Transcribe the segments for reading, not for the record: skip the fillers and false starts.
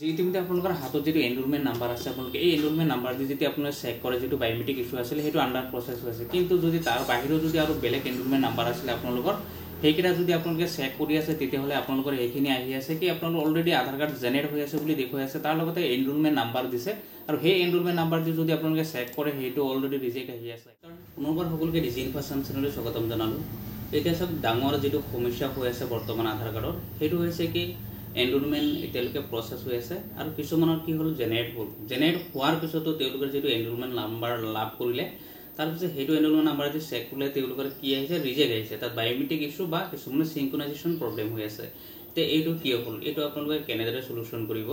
ইতিমধ্যে আপোনালোকৰ হাতত যেটো এনৰোলমেন্ট নাম্বাৰ আছে আপোনালোকে এই এনৰোলমেন্ট নাম্বাৰ দি যেটি আপোনালোকে চেক কৰে যেটো বায়োমেট্ৰিক ইস্যু আছিল হেতু আন্ডাৰ প্ৰসেস হৈছে কিন্তু যদি তাৰ বাহিৰেও যদি আৰু বেলেগ এনৰোলমেন্ট নাম্বাৰ আছিল আপোনালোকৰ সেইকেইটা যদি আপোনালোকে চেক কৰি আছে তেতিয়াহলে আপোনালোকৰ এইখিনি আহি আছে কি আপোনালোকৰ অলৰেডি আধাৰ কাৰ্ড জেনেৰেট হৈ আছে বুলি দেখুৱাই আছে তাৰ লগতে এনৰোলমেন্ট নাম্বাৰ দিছে আৰু সেই এনৰোলমেন্ট নাম্বাৰ দি যদি আপোনালোকে চেক কৰে হেতু অলৰেডি ৰিজেক্ট আহি আছে পুনৰবাৰ সকলোকে ডিজি ইনফৰমেশ্যন চেনেললৈ স্বাগতম জনালো এতিয়া সব ডাঙৰ যেটো সমস্যা হৈ আছে বৰ্তমান আধাৰ কাৰ্ডৰ হেতু হৈছে কি এনৰোলমেন্ট এতিয়ালৈকে প্ৰসেস হৈ আছে আৰু কিছুমানৰ কি হল জেনেৰেট হোৱাৰ পিছতো তেওঁলোকৰ যেটো এনৰোলমেন্ট নাম্বাৰ লাভ কৰিলে তাৰ পিছত হেতু এনৰোলমেন্ট নাম্বাৰ দি চেক কৰিলে তেওঁলোকৰ কি আহিছে ৰিজেক্ট আহিছে তাত বায়োমেট্ৰিক ইস্যু বা কিছুমান সিনক্ৰনাইজেশ্যন প্ৰবলেম হৈ আছে তে এইটো কি হল এইটো আপোনালোকে কেনেদৰে সলিউশন কৰিব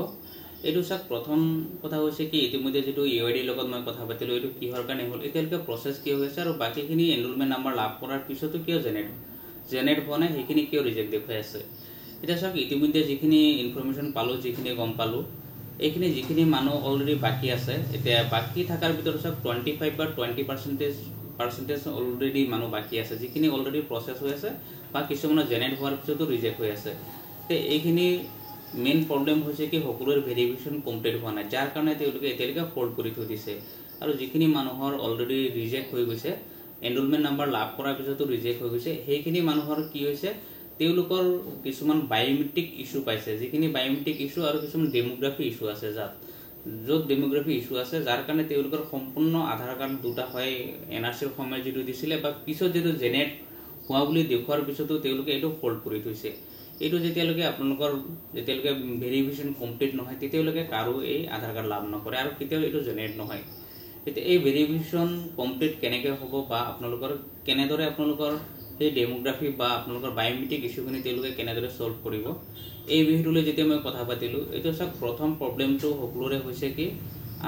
এইটো সব প্ৰথম কথা হৈছে কি ইতিমধ্যে যেটো ইউআইডি লগত মই কথা পাতিলো এইটো কিহৰ কাৰণে হল এতিয়ালৈকে প্ৰসেস কি হৈ আছে আৰু বাকিখিনি এনৰোলমেন্ট নাম্বাৰ লাভ কৰাৰ পিছতো কিয় জেনেৰেট হোৱা নাই সেইখিনি কিয় ৰিজেক্ট দেখুৱাই আছে এটা সব ইতিমধ্যে যিখিনি ইনফৰমেশন পালো যিখিনি গম পালো এইখিনি যিখিনি মানুহ অলৰেডি বাকি আছে এতিয়া বাকি থাকাৰ ভিতৰত সব 25 বা 20% অলৰেডি মানুহ বাকি আছে যিখিনি অলৰেডি প্ৰসেস হৈ আছে বা কিছুমানৰ জেনেৰেট হোৱাৰ পিছতো ৰিজেক্ট হৈ আছে তে এইখিনি মেইন প্ৰবলেম হৈছে কি সকলোৰ ভেৰিফিকেশন কমপ্লিট হোৱা নাই যাৰ কাৰণে তেওঁলোকে এতিয়ালৈকে ফল্ট কৰি থৈ দিছে আৰু যিখিনি মানুহৰ অলৰেডি ৰিজেক্ট হৈ গৈছে এনৰোলমেন্ট নাম্বাৰ লাভ কৰাৰ পিছতো ৰিজেক্ট হৈ গৈছে সেইখিনি মানুহৰ কি হৈছে তেওঁলোকৰ কিছুমান বায়োমেট্ৰিক ইস্যু পাইছে যিখিনি বায়োমেট্ৰিক ইস্যু আৰু কিছুমান ডেমোগ্ৰাফি ইস্যু আছে য'ত ডেমোগ্ৰাফি ইস্যু আছে যাৰ কাৰণে তেওঁলোকৰ সম্পূৰ্ণ আধাৰ কাৰ্ড দুটা হয় এনআৰসিৰ সময় যেটো দিছিলে বা পিছত যেটো জেনেৰেট হোৱা বুলি দেখুৱাৰ পিছতো তেওঁলোকে এইটো ফল্ট কৰি থৈছে এইটো যেতিয়ালৈকে আপোনালোকৰ যেতিয়ালৈকে ভেৰিফিকেশন কমপ্লিট নহয় তেতিয়ালৈকে কাৰো এই আধাৰ কাৰ্ড লাভ নকৰে আৰু কেতিয়াও এইটো জেনেৰেট নহয় এতিয়া এই ভেৰিফিকেশন কমপ্লিট কেনেকৈ হ'ব বা আপোনালোকৰ কেনেদৰে আপোনালোকৰ এই ডেমোগ্ৰাফি বা আপোনালোকৰ বায়োমেট্ৰিক ইস্যুখিনি তেওঁলোকে কেনেদৰে সলভ কৰিব এই বিষয়টোলৈ যেতিয়া মই কথা পাতিলো এইটো সব প্ৰথম প্ৰবলেমটো সকলোৰে হৈছে কি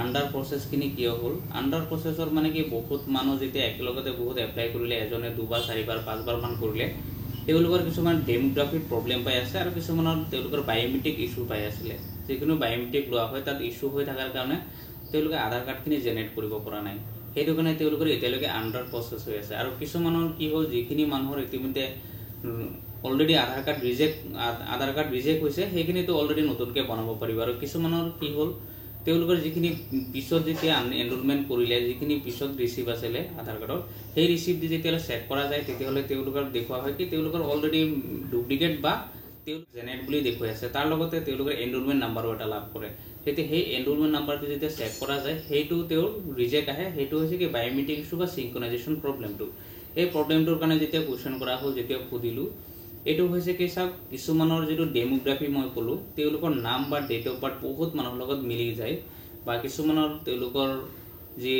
আন্ডাৰ প্ৰসেসখিনি কিয় হ'ল আন্ডাৰ প্ৰসেসৰ মানে কি বহুত মানুহ যেতিয়া একেলগতে বহুত এপ্লাই কৰিলে এজনে দুবাৰ চাৰিবাৰ পাঁচবাৰ মান কৰিলে তেওঁলোকৰ কিছুমান ডেমোগ্ৰাফিৰ প্ৰবলেম পাই আছে আৰু কিছুমানৰ তেওঁলোকৰ বায়োমেট্ৰিক ইস্যু পাই আছিল যিকোনো বায়োমেট্ৰিক লোৱা হয় তাত ইস্যু হৈ থকাৰ কাৰণে তেওঁলোকে আধাৰ কাৰ্ডখিনি জেনেৰেট কৰিব পৰা নাই হেতু কাৰণে তেওঁলোকৰ এতিয়ালৈকে আন্ডাৰ প্ৰসেস হৈ আছে আৰু কিছুমানৰ কি হ'ল যিখিনি মানুহৰ ইতিমধ্যে অলৰেডি আধাৰ কাৰ্ড ৰিজেক্ট হৈছে সেইখিনিতো অলৰেডি নতুনকৈ বনাব পাৰিব আৰু কিছুমানৰ কি হ'ল তেওঁলোকৰ যিখিনি পিছত যেতিয়া এনৰোলমেন্ট কৰিলে যিখিনি পিছত ৰিসিভ আছিল আধাৰ কাৰ্ডৰ সেই ৰিসিভ দি যেতিয়া চেক কৰা যায় তেতিয়াহলে তেওঁলোকৰ দেখুৱা হয় কি তেওঁলোকৰ অলৰেডি ডুপ্লিকেট বা জেনেৰেট বুলি দেখুৱাই আছে তাৰ লগতে তেওঁলোকৰ এনৰোলমেন্ট নাম্বাৰো এটা লাভ কৰে তেতিয়া সেই এনৰোলমেন্ট নাম্বাৰটো যেতিয়া চেক কৰা যায় হেতু তেওঁৰ ৰিজেক্ট আহে হেতু হৈছে কি বায়োমেট্ৰিক ইস্যু বা সিনক্ৰনাইজেশ্যন প্ৰবলেমটো এই প্ৰবলেমটোৰ কাৰণে যেতিয়া কোৱেশ্চন কৰা হ'ল যেতিয়া খুদিলো এটো হৈছে কি সব কিছুমানৰ যেটো ডেমোগ্ৰাফি মই কলো তেওঁলোকৰ নাম বা ডেট অফ বাৰ্থ বহুত মানুহৰ লগত মিলি যায় বা কিছুমানৰ তেওঁলোকৰ যে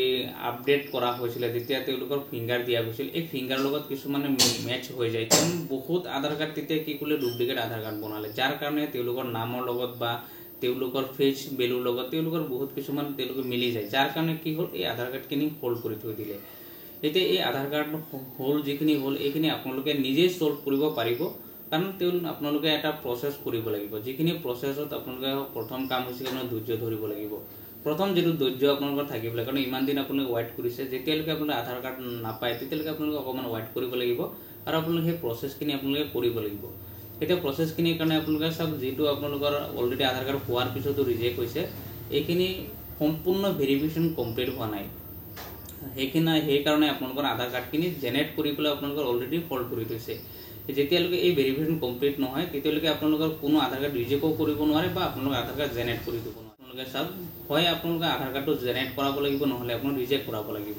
আপডেট কৰা হৈছিল যেতিয়া তেওঁলোকৰ ফিংগাৰ দিয়া গৈছিল এই ফিংগাৰ লগত কিছুমানে মেচ হৈ যায় কাৰণ বহুত আধাৰ কাৰ্ড তেতিয়া কি কৰিলে ডুপ্লিকেট আধাৰ কাৰ্ড বনালে যাৰ কাৰণে তেওঁলোকৰ নামৰ লগত বা তেওঁলোকৰ ফেচ ভ্যালুৰ লগত তেওঁলোকৰ বহুত কিছুমান তেওঁলোকে মিলি যায় যাৰ কাৰণে কি হ'ল এই আধাৰ কাৰ্ডখিনি ফল্ট কৰি থৈ দিলে এতিয়া এই আধাৰ কাৰ্ড হোল যিখিনি হোল এইখিনি আপোনালোকে নিজে সলভ কৰিব পাৰিব কাৰণ আপোনালোকে এটা প্ৰসেস কৰিব লাগিব যিখিনি প্ৰসেসত আপোনালোকে প্ৰথম কাম হৈছে আপোনাৰ ধৈৰ্য ধৰিব লাগিব প্ৰথম যেটো ধৈৰ্য আপোনালোকৰ থাকিব লাগে কাৰণ ইমান দিন আপুনি ওয়েট কৰিছে যেতিয়ালৈকে আপোনাৰ আধাৰ কাৰ্ড নাপায় তেতিয়ালৈকে আপোনালোকে অকমান ওয়েট কৰিব লাগিব আৰু আপোনালোকে সেই প্ৰসেসখিনি আপোনালোকে কৰিব লাগিব এটা প্ৰসেসখিনিৰ কাৰণে আপোনালোকে সব যেটো আপোনালোকৰ অলৰেডি আধাৰ কাৰ্ড হোৱাৰ পিছতো ৰিজেক্ট হৈছে এইখিনি সম্পূৰ্ণ ভেৰিফিকেশন কমপ্লিট হোৱা নাই সেই কাৰণে আপোনালোকৰ আধাৰ কাৰ্ডখিনি জেনেৰেট কৰি পেলাই আপোনালোকৰ অলৰেডি ফল্ট কৰি থৈছে যেতিয়ালৈকে এই ভেৰিফিকেশন কমপ্লিট নহয় তেতিয়ালৈকে আপোনালোকৰ কোনো আধাৰ কাৰ্ড ৰিজেক্ট কৰিব নোৱাৰে বা আপোনালোকৰ আধাৰ কাৰ্ড জেনেৰেট কৰি দিব নোৱাৰে আপোনালোকে সব হয় আপোনালোকে আধাৰ কাৰ্ডটো জেনেৰেট কৰাব লাগিব নহলে আপোনাক ৰিজেক্ট কৰাব লাগিব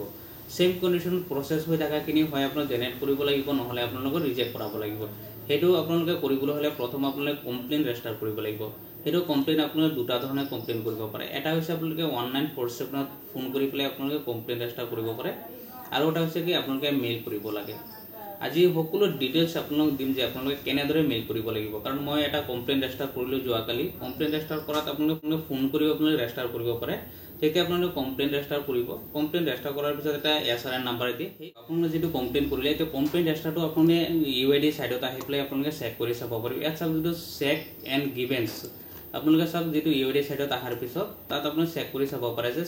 সেম কন্ডিশন প্ৰসেস হৈ থাকাখিনি হয় আপোনাক জেনেৰেট কৰিব লাগিব নহলে আপোনালোকৰ ৰিজেক্ট কৰাব লাগিব হেতু আপোনালোকে কৰিবলৈ হলে প্ৰথম আপোনালোকে কমপ্লেইন ৰেজিষ্টাৰ কৰিব লাগিব হেতু কমপ্লেইন আপোনালোকে দুটা ধৰণে কমপ্লেইন কৰিব পাৰে এটা হৈছে আপোনালোকে 1947 ফোন কৰি পেলাই আপোনালোকে কমপ্লেইন ৰেজিষ্টাৰ কৰিব পাৰে আৰু এটা হৈছে কি আপোনালোকে মেইল কৰিব লাগে আজি সকলো ডিটেইলছ আপোনালোক দিম যে আপোনালোকে কেনেদৰে মেইল কৰিব লাগিব কাৰণ মই এটা কমপ্লেইন ৰেজিষ্টাৰ কৰিলো যোৱাকালি কমপ্লেইন ৰেজিষ্টাৰ কৰাত আপোনালোকে ফোন কৰি আপোনালোকে ৰেজিষ্টাৰ কৰিব পাৰে তেতিয়া আপোনালোকে কমপ্লেইন ৰেজিষ্টাৰ কৰিব কমপ্লেইন ৰেজিষ্টাৰ কৰাৰ পিছত এটা এসআৰএন নাম্বাৰ দিয়ে আপোনালোকে যেটো কমপ্লেইন কৰিলে এই কমপ্লেইন ৰেজিষ্টাৰটো আপুনি ইউআইডি সাইডত আহি পেলাই আপোনালোকে চেক কৰি চাব পাৰিব ইয়াত সব যেটো চেক এণ্ড গিভেন্স আপোনালোকে সব যেটো ইউআইডি সাইডত আহাৰ পিছত তাত আপুনি চেক কৰি চাব পাৰে যে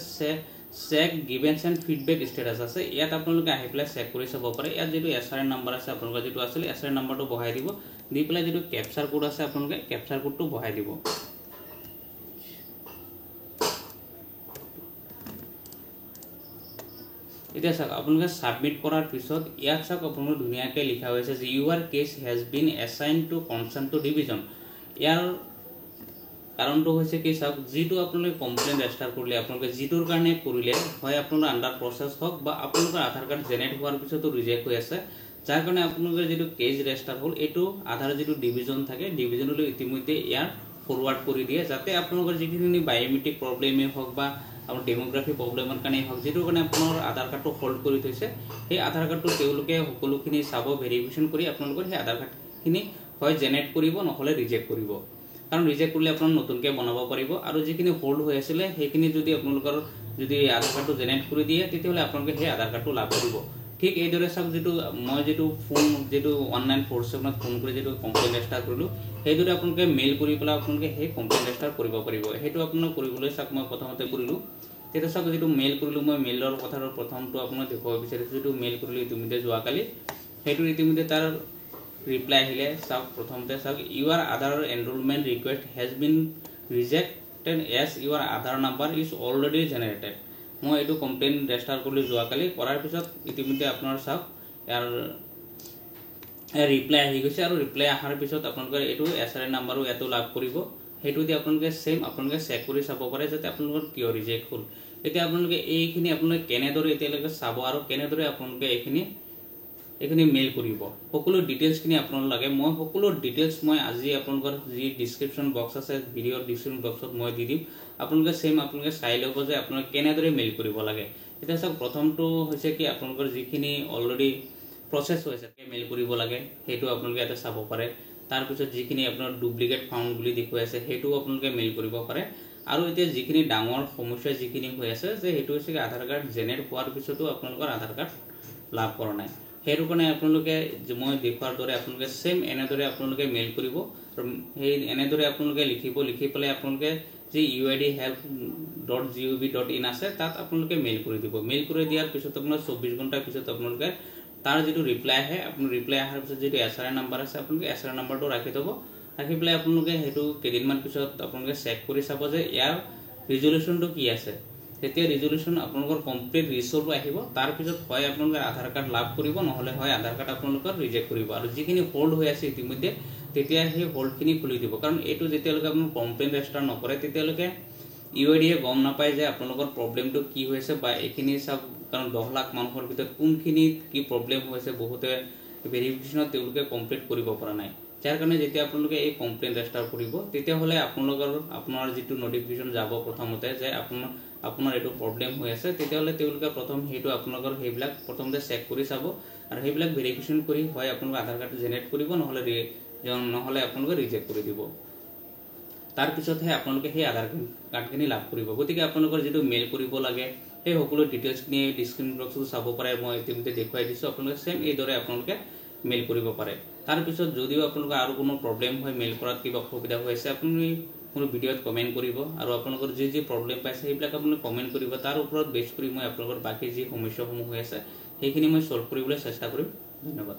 চেক গিভেন্স এণ্ড ফিডবেক ষ্টেটাস আছে ইয়াত আপোনালোকে আহি পেলাই চেক কৰি চাব পাৰে ইয়াত যেটো এসআৰএন নাম্বাৰ আছে আপোনালোকৰ যেটো আছিল এসআৰএন নাম্বাৰটো বহাই দিব দি পেলাই যেটো ক্যাপচাৰ কোড আছে আপোনালোকে ক্যাপচাৰ কোডটো বহাই দিব এতিয়া চাওক আপোনালোকে সাবমিট কৰাৰ পিছত ইয়াত চাওক আপোনালোকৰ ধুনীয়াকৈ লিখা হৈছে যে your case has been assigned to concerned to division. ইয়াৰ কাৰণটো হৈছে কি চাওক, যিটো আপোনালোকে কমপ্লেইন ৰেজিষ্টাৰ কৰিলে আপোনালোকে যিটোৰ কাৰণে কৰিলে হয় আপোনালোকৰ আণ্ডাৰ প্ৰচেছ হওক বা আপোনালোকৰ আধাৰ কাৰ্ড জেনেৰেট হোৱাৰ পিছতো ৰিজেক্ট হৈ আছে, যাৰ কাৰণে আপোনালোকৰ যিটো কেছ ৰেজিষ্টাৰ হ'ল এইটো আধাৰ যিটো ডিভিজন থাকে ডিভিজনলৈ ইতিমধ্যে ইয়াৰ ফৰৱাৰ্ড কৰি দিয়ে, যাতে আপোনালোকৰ যিখিনি বায়োমেট্ৰিক প্ৰব্লেমেই হওক বা আপোনাৰ ডেমোগ্ৰাফি প্ৰব্লেমৰ কাৰণেই হওক, যিটোৰ কাৰণে আপোনাৰ আধাৰ কাৰ্ডটো হোল্ড কৰি থৈছে, সেই আধাৰ কাৰ্ডটো তেওঁলোকে সকলোখিনি চাব, ভেৰিফিকেশ্যন কৰি আপোনালোকৰ সেই আধাৰ কাৰ্ডখিনি হয় জেনেৰেট কৰিব নহ'লে ৰিজেক্ট কৰিব। কাৰণ ৰিজেক্ট কৰিলে আপোনাৰ নতুনকৈ বনাব পাৰিব, আৰু যিখিনি হোল্ড হৈ আছিলে সেইখিনি যদি আপোনালোকৰ যদি আধাৰ কাৰ্ডটো জেনেৰেট কৰি দিয়ে তেতিয়াহ'লে আপোনালোকে সেই আধাৰ কাৰ্ডটো লাভ কৰিব। ঠিক এইদৰে চাওক, মই যিটো ফোন 1947 ফোন কৰি যিটো কমপ্লেইন ৰেজিষ্টাৰ কৰিলোঁ সেইদৰে আপোনালোকে মেইল কৰি পেলাই আপোনালোকে সেই কমপ্লেইন ৰেজিষ্টাৰ কৰিব পাৰিব। সেইটো আপোনাক কৰিবলৈ চাওক মই প্ৰথমতে কৰিলোঁ। তেতিয়া চাওক যিটো মেইল কৰিলোঁ, মই মেইলৰ কথাটো প্ৰথমটো আপোনাক দেখুৱাব বিচাৰিছোঁ। যিটো মেইল কৰিলোঁ ইতিমধ্যে যোৱাকালি, সেইটো ইতিমধ্যে তাৰ ৰিপ্লাই আহিলে। চাওক প্ৰথমতে চাওক, your Aadhaar enrolment request has been rejected as your Aadhaar number is already generated. মই এইটো কমপ্লেইন ৰেজিষ্টাৰ কৰিলোঁ যোৱাকালি, কৰাৰ পিছত ইতিমধ্যে আপোনাৰ চাওক ইয়াৰ ৰিপ্লাই আহি গৈছে, আৰু ৰিপ্লাই অহাৰ পিছত আপোনালোকে এইটো SRN নাম্বাৰো ইয়াতো লাভ কৰিব। সেইটো দি আপোনালোকে আপোনালোকে চেক কৰি চাব পাৰে যাতে আপোনালোকৰ কিয় ৰিজেক্ট হ'ল। এতিয়া আপোনালোকে এইখিনি আপোনালোকে কেনেদৰে এতিয়ালৈকে চাব আৰু কেনেদৰে আপোনালোকে এইখিনি মেইল কৰিব, সকলো ডিটেইলছখিনি আপোনালোক লাগে। মই সকলো ডিটেইলছ মই আজি আপোনালোকৰ যি ডিছক্ৰিপশ্যন বক্স আছে, ভিডিঅ'ৰ ডিছক্ৰিপশ্যন বক্সত মই দি দিম। আপোনালোকে চাই ল'ব যে আপোনালোকে কেনেদৰে মেইল কৰিব লাগে। এতিয়া চাওক, প্ৰথমটো হৈছে কি আপোনালোকৰ যিখিনি অলৰেডি প্ৰচেছ হৈছে মেইল কৰিব লাগে, সেইটো আপোনালোকে ইয়াতে চাব পাৰে। তাৰপিছত যিখিনি আপোনাৰ ডুপ্লিকেট ফাউণ্ড বুলি দেখুৱাই আছে সেইটোও আপোনালোকে মেইল কৰিব পাৰে। আৰু এতিয়া যিখিনি ডাঙৰ সমস্যা যিখিনি হৈ আছে যে সেইটো হৈছে আধাৰ কাৰ্ড জেনেৰেট হোৱাৰ পিছতো আপোনালোকৰ আধাৰ কাৰ্ড লাভ কৰা নাই, সেইটো কাৰণে আপোনালোকে মই দেখুৱাৰ দৰে আপোনালোকে এনেদৰে আপোনালোকে মেইল কৰিব। আৰু সেই এনেদৰে আপোনালোকে লিখি পেলাই আপোনালোকে যি uidhelp.gov.in আছে তাত আপোনালোকে মেইল কৰি দিব। মেইল কৰি দিয়াৰ পিছত আপোনাৰ 24 ঘণ্টাৰ পিছত আপোনালোকে তাৰ যিটো ৰিপ্লাই আহে, আপোনাৰ ৰিপ্লাই অহাৰ পিছত যিটো SRN নাম্বাৰ আছে আপোনালোকে SRN নাম্বাৰটো ৰাখি থ'ব। ৰাখি পেলাই আপোনালোকে সেইটো কেইদিনমান পিছত আপোনালোকে চেক কৰি চাব যে ইয়াৰ ৰিজলিউশ্যনটো কি আছে। তেতিয়া ৰিজলিউশ্যন আপোনালোকৰ কমপ্লিট ৰিচল্টটো আহিব। তাৰপিছত হয় আপোনালোকে আধাৰ কাৰ্ড লাভ কৰিব, নহ'লে হয় আধাৰ কাৰ্ড আপোনালোকৰ ৰিজেক্ট কৰিব। আৰু যিখিনি হোল্ড হৈ আছে ইতিমধ্যে তেতিয়া সেই হোল্ডখিনি খুলি দিব। কাৰণ এইটো যেতিয়ালৈকে আপোনাৰ কমপ্লেইন ৰেজিষ্টাৰ নকৰে তেতিয়ালৈকে UIDয়ে গম নাপায় যে আপোনালোকৰ প্ৰব্লেমটো কি হৈছে বা এইখিনি চাওক। কাৰণ 10 লাখ মানুহৰ ভিতৰত কোনখিনিত কি প্ৰব্লেম হৈছে বহুতে ভেৰিফিকেশ্যনত তেওঁলোকে কমপ্লিট কৰিব পৰা নাই। যাৰ কাৰণে যেতিয়া আপোনালোকে এই কমপ্লেইন ৰেজিষ্টাৰ কৰিব তেতিয়াহ'লে আপোনাৰ যিটো নটিফিকেশ্যন যাব প্ৰথমতে যে আপোনাৰ এইটো প্ৰব্লেম হৈ আছে, তেতিয়াহ'লে তেওঁলোকে প্ৰথম সেইটো আপোনালোকৰ সেইবিলাক প্ৰথমতে চেক কৰি চাব, আৰু সেইবিলাক ভেৰিফিকেশ্যন কৰি হয় আপোনালোকে আধাৰ কাৰ্ড জেনেৰেট কৰিব, নহ'লে আপোনালোকে ৰিজেক্ট কৰি দিব। তাৰপিছতহে আপোনালোকে সেই আধাৰ কাৰ্ডখিনি লাভ কৰিব। গতিকে আপোনালোকৰ যিটো মেইল কৰিব লাগে সেই সকলো ডিটেইলছখিনি ডিছক্ৰিপশ্যন বক্সটো চাব পাৰে, মই ইতিমধ্যে দেখুৱাই দিছোঁ। আপোনালোকে এইদৰে আপোনালোকে মেইল কৰিব পাৰে। তাৰপিছত যদিও আপোনালোকৰ আৰু কোনো প্ৰব্লেম হয়, মেইল কৰাত কিবা অসুবিধা হৈ আছে, আপুনি মোৰ ভিডিঅ'ত কমেণ্ট কৰিব, আৰু আপোনালোকৰ যি প্ৰব্লেম পাইছে সেইবিলাক আপোনালোকে কমেণ্ট কৰিব। তাৰ ওপৰত বেছ কৰি মই আপোনালোকৰ বাকী যি সমস্যাসমূহ হৈ আছে সেইখিনি মই ছল্ভ কৰিবলৈ চেষ্টা কৰিম। ধন্যবাদ।